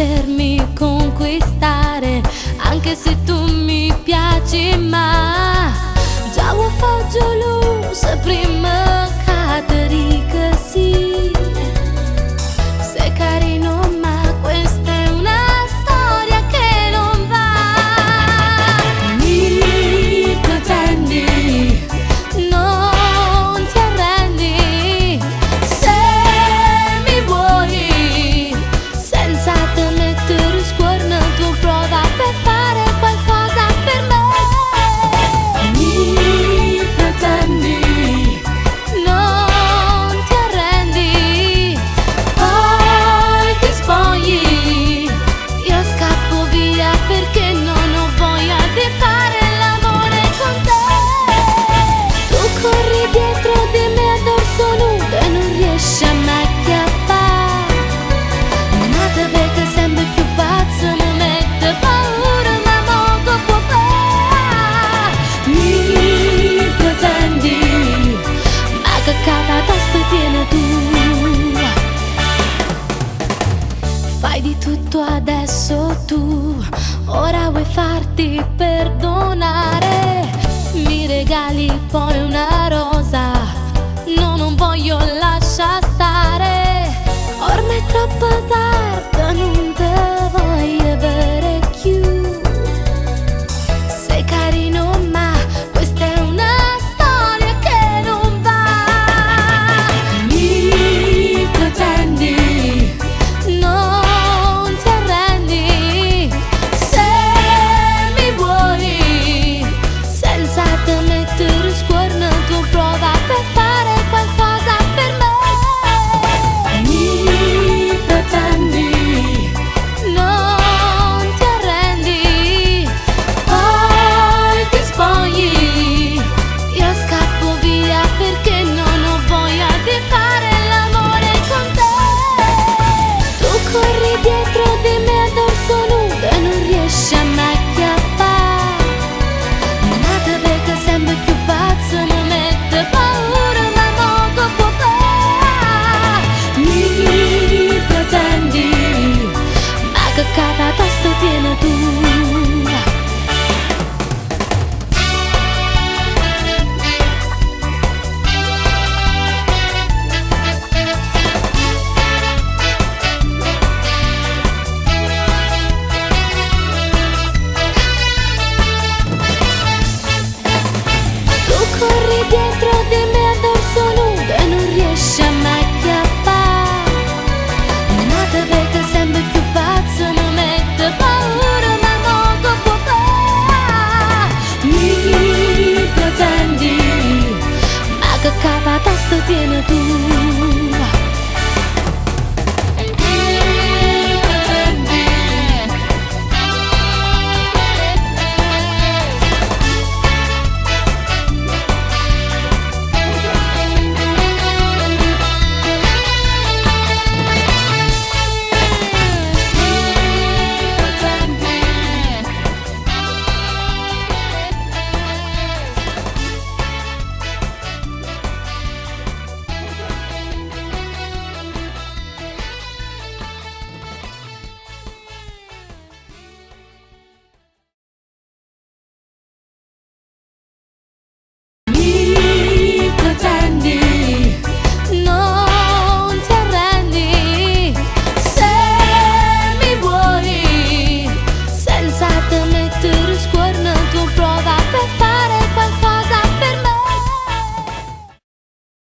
sapermi conquistare, anche se tu mi piaci, ma già ho fatto lo sa prima cadere che sì. Sei carino ma questa è una storia che non va. Mi pretendi, non ti arrendi, se mi vuoi senza te mettere scuorna, tu prova per fare qualcosa per me. Mi pretendi, non ti arrendi, poi ti spogli, io scappo via perché non ho voglia di fare l'amore con te. Tu corri dietro di me a dorso nudo e non riesci a mai acchiappare, ma te vede sempre più pazzo, mi mette paura, ma poco può fare. Mi pretendi, ma che cada testa tiene tu. Fai di tutto adesso tu, ora vuoi farti perdonare, mi regali poi una rosa, no, non voglio lasciar stare, ormai è troppo tardi, non te voglio bere più. Sei carino ma questa è una storia che non va. Mi pretendi, non ti arrendi, se mi vuoi senza te mettere scuorna, tu prova per fare qualcosa per me. Mi pretendi, non ti arrendi, poi ti spogli, io scappo via perché non ho voglia di fare l'amore con te. Tu corri dietro di me a dorso nudo e non riesci a mai acchiappare, ma te vede sempre più pazzo, mi mette paura, ma poco può fare. Mi pretendi, ma che cada tasto tiene tu. Tu corri dietro